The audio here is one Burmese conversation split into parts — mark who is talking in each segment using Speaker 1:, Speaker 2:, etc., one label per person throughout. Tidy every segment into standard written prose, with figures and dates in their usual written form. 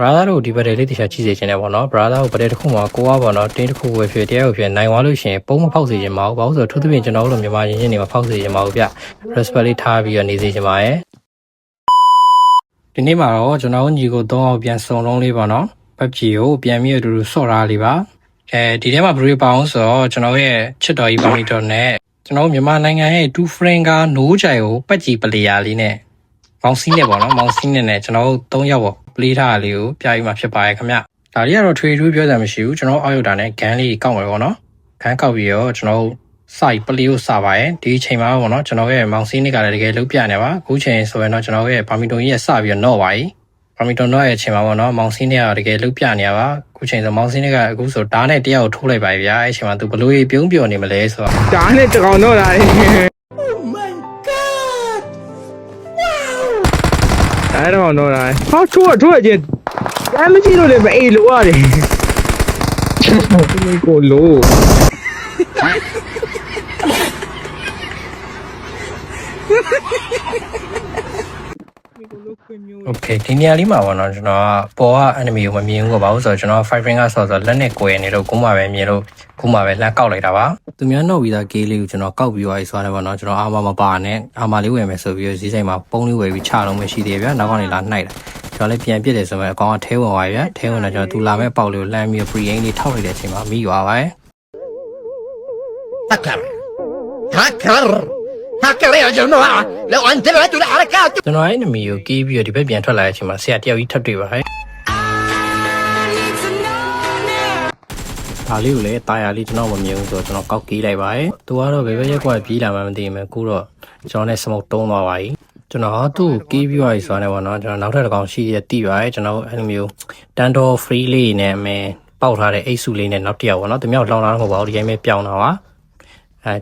Speaker 1: brother တို့ဒီဘက်လေးတခြားကြည့်စေချင်တယ်ပေါ့နော် brother ကိုဘယ်တစ်ခုမှကိုကပေါ့နော်တင်းတစ်ခုပဲဖြစ်တရားကိုဖြစ်နိုင်သွားလို့ရှိရင်ပုံမဖောက်စေချင်ပါဘူးဘာလို့ဆိုတော့ထူးသဖြင့်ကျွန်တော်တို့မြန်မာရင်းချင်းတွေမှာဖောက်စေချင်ပါဘူးဗျ respect လေးထားပြီးတော့နေစေချင်ပါရဲ့ဒီနေ့မှာတော့ကျွန်တော်ညီကို3အောင်ပြန်စုံလုံးလေးပေါ့နော် PUBG ကိုပြန်ပြီးတော့ဆော့ထားလေးပါဒီထဲမှာဘယ်လိုပါအောင်ဆိုတော့ကျွန်တော်ရဲ့ချစ်တော်ကြီးပါမီတော်နဲ့ကျွန်တော်မြန်မာနိုင်ငံရဲ့2 friend ကနိုးကြိုင်ကိုပတ်ကြည်ပလီယာလေးနဲ့မောင်စီးနဲ့ပေါ့နော်မောင်စီးနဲ့ကျွန်တော်တို့3ယောက်ပေါ့ပလေးထားတာလေးကိုပြပြီးမှဖြစ်ပါရဲ့ခင်ဗျဒါလေးကတော့ထွေထွေပြောစရာမရှိဘူးကျွန်တော်အောက်ရောက်တာနဲ့ဂန်းလေးကောက်မယ်ပေါ့နော်ဂန်းကောက်ပြီးတော့ကျွန်တော်စိုက်ပလီကိုစပါရဲ့ဒီအချိန်မှာပေါ့နော်ကျွန်တော်ရဲ့မောင်စီးနဲ့ကလည်းတကယ်လုံးပြနေပါအခုချိန်ဆိုရင်တော့ကျွန်တော်ရဲ့ပါမီတော်ကြီးရဲ့စပြီးတော့နော့ပါပြီပါမီတော်နော့ရဲ့အချိန်မှာပေါ့နော်မောင်စီးနဲ့ကတကယ်လုံးပြနေရပါအခုချိန်ဆိုမောင်စီးနဲ့ကအခုဆိုဓာတ်နဲ့တယောက်ထိုးလိုက်ပါဗျာအဲ့အချိန်မှာသူဘလို့ပြုံးပြော်နေမလဲဆိုတော့ဓာတ်နဲ့တကောင်တော့လာတယ်အဲ့တော့တော့လာဟောထိုးချင်းအမကြီးလို့လည်းမအေးလို့ရတယ်ဒီကိုလို့โอเคဒီနေရာလေးမှာပေါ့နော်ကျွန်တော်ကပေါ်က enemy ကိုမမြင်ဘူးပေါ့ဘာလို့ဆိုတော့ကျွန်တော် 5 ring ကဆိုတော့လက်နဲ့ကိုယ်နေလို့ခုမှပဲမြင်လို့ခုမှပဲလှမ်းကောက်လိုက်တာပါသူများနောက်ပြီးသားကေးလေးကိုကျွန်တော်ကောက်ပြီးသွားပြီဆိုတော့ပေါ့နော်ကျွန်တော်အာမမပါနဲ့အာမလေးဝယ်မယ်ဆိုပြီးဈေးဆိုင်မှာပုံးလေးဝယ်ပြီးချတော့မှရှိသေးတယ်ဗျာနောက်ကနေလာနှိုက်တာကျွန်တော်လည်းပြန်ပြစ်တယ်ဆိုမှအကောင်ကထဲဝင်သွားပြီဗျာထဲဝင်တော့ကျွန်တော်သူလာမဲ့ပေါက်လေးကိုလှမ်းပြီး free aim လေးထောက်လိုက်တဲ့အချိန်မှာမိသွားပါတယ်ကျွန်တော်အဲ့နမီကိုကေးပြီးတော့ဒီဘက်ပြန်ထွက်လာတဲ့အချိန်မှာဆရာတယောက်ကြီးထပ်တွေ့ပါဟဲ့ဒါလေးကိုလည်းတာယာလေးကျွန်တော်မမြင်ဘူးဆိုတော့ကျွန်တော်ကောက်ကေးလိုက်ပါဟဲ့သူကတော့ဘယ်ဘက်ရက်ကွက်ပြေးလာမှမသိဘူးအခုတော့ကျွန်တော်နဲ့စမုတ်တုံးသွားပါပြီကျွန်တော်သူ့ကိုကေးပြီးသွားပြီဆိုတော့ပေါ့နော်ကျွန်တော်နောက်ထပ်တစ်ကောင်ရှိရတိပါဟဲ့ကျွန်တော်အဲ့လိုမျိုးတန်တော် free လေးနဲ့မဲပေါက်ထားတဲ့အိတ်စုလေးနဲ့နောက်တစ်ယောက်ပေါ့နော်သူမြောက်လောင်လာတော့မဟုတ်ပါဘူးဒီတိုင်းပဲပြောင်းတာပါ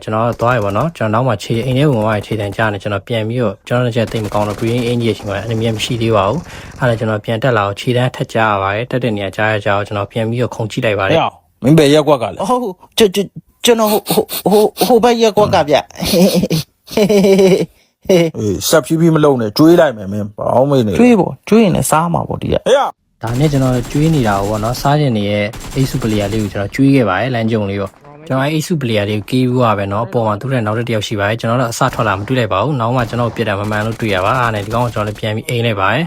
Speaker 1: ကျွန်တော်သွားရပါတော့ကျွန်တော်နောက်မှခြေအိမ်ထဲဝင်သွားခြေတန်းကြားနေကျွန်တော်ပြန်ပြီးတော့ကျွန်တော်လည်းတိတ်မကောင်းတော့ green အင်ကြီးရဲ့ချိန်မှာ enemy မရှိသေးပါဘူးအဲ့ဒါကျွန်တော်ပြန်တက်လာအောင်ခြေတန်းထက်ကြားရပါတယ်တက်တဲ့နေရာကြားရကြအောင်ကျွန်တော်ပြန်ပြီးတော့ခုန်ကြည့်လိုက်ပါတယ်
Speaker 2: မင်းပဲရက်ကွက်ကလည်း
Speaker 3: ဟုတ်ကျွန်တော်ဟိုဘက်ရက်ကွက်ကဗျ
Speaker 2: အေးဆက်ဖြည်းဖြည်းမလုံးနဲ့ကျွေးလိုက်မယ်မင်းဘောင်းမေးနေ
Speaker 3: ကျွေးရင်လည်းစားမှာပေါ့ဒီက
Speaker 2: ဟေး
Speaker 1: ဒါနဲ့ကျွန်တော်ကျွေးနေတာပေါ့နော်စားကျင်နေရဲ့အိတ်စုပလီယာလေးကိုကျွန်တော်ကျွေးခဲ့ပါတယ်လမ်းကြုံလေးပေါ့ကျွန်တော်အိတ်စုပလီယာလေးကိုကေးဘူးရပဲเนาะအပေါ်မှာသူ့ရဲ့နောက်တစ်ယောက်ရှိပါတယ်ကျွန်တော်တော့အစထွက်လာမတွေ့လိုက်ပါဘူးနောက်မှကျွန်တော်ပြစ်တာမမှန်လို့တွေ့ရပါအားနဲ့ဒီကောင်ကကျွန်တော်လည်းပြန်ပြီးအိမ်လိုက်ပါတယ်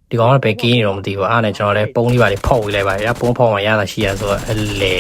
Speaker 1: ဒီကောင်ကပဲကေးနေတော့မသိဘူးအားနဲ့ကျွန်တော်လည်းပုံးလေးပါလေးဖောက်ဝေးလိုက်ပါဗျာပုံးဖောက်မှရတာရှိရဆိုတော့အလေ